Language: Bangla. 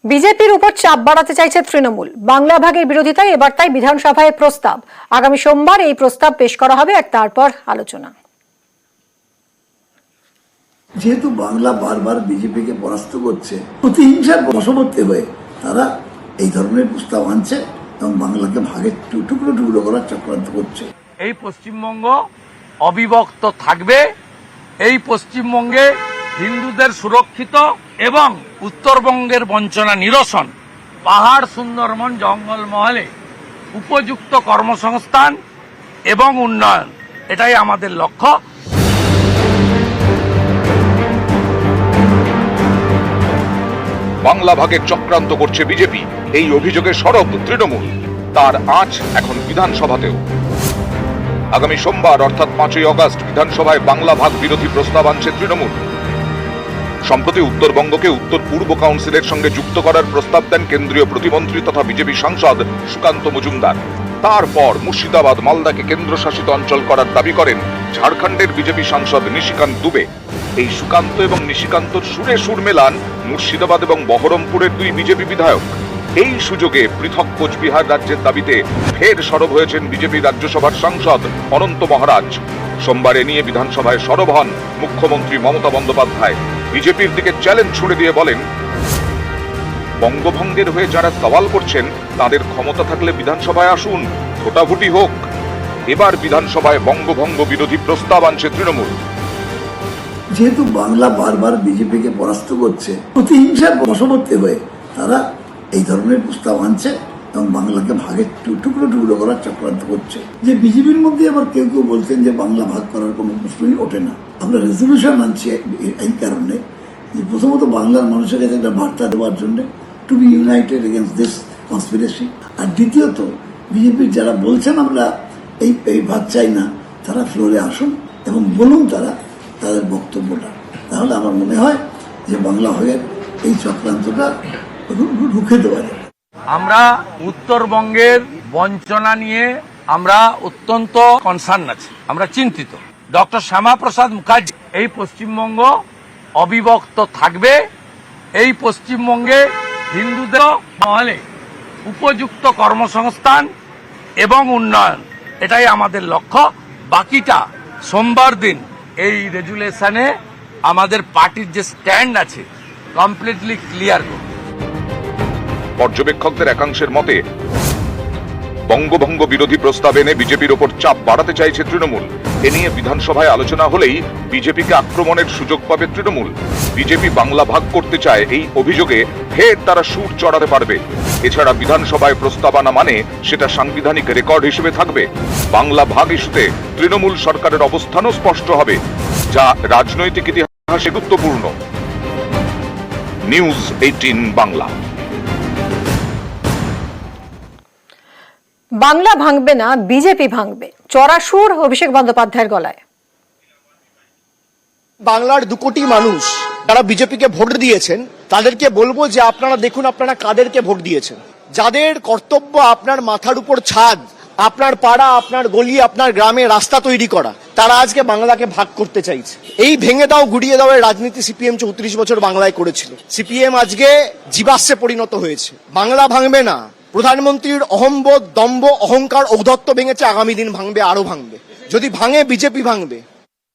বিজেপির উপর চাপ বাড়াতে চাইছে তৃণমূল। বাংলা ভাগের বিরোধিতায় এবার তাই বিধানসভায় প্রস্তাব। আগামী সোমবার এই প্রস্তাব পেশ করা হবে আর তারপর আলোচনা। যেহেতু বাংলা বারবার বিজেপিকে পরাস্ত করছে, প্রতিহিংসার বশবর্তী হয়ে তারা এই ধরনের প্রস্তাব আনছে এবং বাংলাকে ভাগে টুকরো টুকরো করার চক্রান্ত করছে। এই পশ্চিমবঙ্গ অবিভক্ত থাকবে, এই পশ্চিমবঙ্গে হিন্দুদের সুরক্ষিত এবং উত্তরবঙ্গের বঞ্চনা নিরসন, পাহাড় সুন্দরবন জঙ্গলমহলে উপযুক্ত কর্মসংস্থান এবং উন্নয়ন, এটাই আমাদের লক্ষ্য। বাংলা ভাগের চক্রান্ত করছে বিজেপি, এই অভিযোগে সরব তৃণমূল। তার আঁচ এখন বিধানসভাতেও। আগামী সোমবার অর্থাৎ 5ই আগস্ট বিধানসভায় বাংলা ভাগ বিরোধী প্রস্তাব আনছে তৃণমূল। সম্প্রতি উত্তরবঙ্গকে উত্তর পূর্ব কাউন্সিলের সঙ্গে যুক্ত করার প্রস্তাব দেন কেন্দ্রীয় প্রতিমন্ত্রী তথা বিজেপি সাংসদ সুকান্ত মজুমদার। তারপর মুর্শিদাবাদ মালদাকে কেন্দ্রশাসিত অঞ্চল করার দাবি করেন ঝাড়খণ্ডের বিজেপি সাংসদ নিশিকান্ত দুবে। এই সুকান্ত এবং নিশিকান্তর সুরে সুর মেলান মুর্শিদাবাদ এবং বহরমপুরের দুই বিজেপি বিধায়ক। এই সুযোগে পৃথক কোচবিহার রাজ্যের দাবিতে ফের সরব হয়েছেন বিজেপি রাজ্যসভার সাংসদ অনন্ত মহারাজ। সোমবার এ নিয়ে বিধানসভায় সরব হন মুখ্যমন্ত্রী মমতা বন্দ্যোপাধ্যায়। বিজেপির দিকে চ্যালেঞ্জ ছুড়ে দিয়ে বলেন, বঙ্গভঙ্গের হয়ে যারা সওয়াল করছেন তাদের ক্ষমতা থাকলে বিধানসভায় আসুন, ভোটাভুটি হোক। এবার বিধানসভায় বঙ্গভঙ্গ বিরোধী প্রস্তাব আনছে তৃণমূল। যেহেতু বাংলা বারবার বিজেপিকে পরাস্ত করছে, প্রতিহিংসার বশবর্তী হয়ে তারা এই ধরনের প্রস্তাব আনছে এবং বাংলাকে ভাগে টুকরো টুকরো করার চক্রান্ত করছে। যে বিজেপির মধ্যে আবার কেউ কেউ বলছেন যে বাংলা ভাগ করার কোনো প্রশ্নই ওঠে না। আমরা রেজলিউশন আনছি এই কারণে যে প্রথমত বাংলার মানুষের কাছে একটা বার্তা দেওয়ার জন্য, to be united against this conspiracy. আর দ্বিতীয়ত বিজেপির যারা বলছেন আমরা এই ভাগ চাই না, তারা ফ্লোরে আসুন এবং বলুন তাদের বক্তব্যটা। তাহলে আমার মনে হয় যে বাংলা ভাগের এই চক্রান্তটা রুখে দেওয়া যাবে। আমরা উত্তরবঙ্গের বঞ্চনা নিয়ে আমরা অত্যন্ত কনসার্ন আছি, আমরা চিন্তিত। ডক্টর শ্যামাপ্রসাদ মুখার্জি, এই পশ্চিমবঙ্গ অবিভক্ত থাকবে, এই পশ্চিমবঙ্গে হিন্দুদের মহলে উপযুক্ত কর্মসংস্থান এবং উন্নয়ন, এটাই আমাদের লক্ষ্য। বাকিটা সোমবার দিন এই রেজুলেশনে আমাদের পার্টির যে স্ট্যান্ড আছে কমপ্লিটলি ক্লিয়ার করব। পর্যবেক্ষকদের একাংশের মতে বঙ্গভঙ্গ বিরোধী প্রস্তাব এনে বিজেপির ওপর চাপ বাড়াতে চাইছে তৃণমূল। এ নিয়ে বিধানসভায় আলোচনা হলেই বিজেপিকে আক্রমণের সুযোগ পাবে তৃণমূল। বিজেপি বাংলা ভাগ করতে চায়, এই অভিযোগে ফের তারা সুর চড়াতে পারবে। এছাড়া বিধানসভায় প্রস্তাব আনা মানে সেটা সাংবিধানিক রেকর্ড হিসেবে থাকবে। বাংলা ভাগ ইস্যুতে তৃণমূল সরকারের অবস্থানও স্পষ্ট হবে, যা রাজনৈতিক ইতিহাসে গুরুত্বপূর্ণ। নিউজ 18 বাংলা। বাংলা ভাঙবে না, বিজেপি ভাঙবে, চড়া সুর অভিষেক বন্দ্যোপাধ্যায়ের গলায়। বাংলার 2 কোটি মানুষ যারা বিজেপিকে ভোট দিয়েছেন তাদেরকে বলবো যে আপনারা দেখুন আপনারা কাদেরকে ভোট দিয়েছেন। যাদের কর্তব্য আপনার মাথার উপর ছাদ, আপনার পাড়া, আপনার গলি, আপনার গ্রামে রাস্তা তৈরি করা, তারা আজকে বাংলাকে ভাগ করতে চাইছে। এই ভেঙে দাও গুড়িয়ে দাও এর রাজনীতি সিপিএম 34 বছর বাংলায় করেছিল। সিপিএম আজকে জীবাশ্মে পরিণত হয়েছে। বাংলা ভাঙবে না। প্রধানমন্ত্রীর অহম্বোধ, দম্ভ, অহংকার, ঔদ্ধত্য ভেঙেছে, আগামী দিন ভাঙবে, আরো ভাঙবে। যদি ভাঙে বিজেপি ভাঙবে।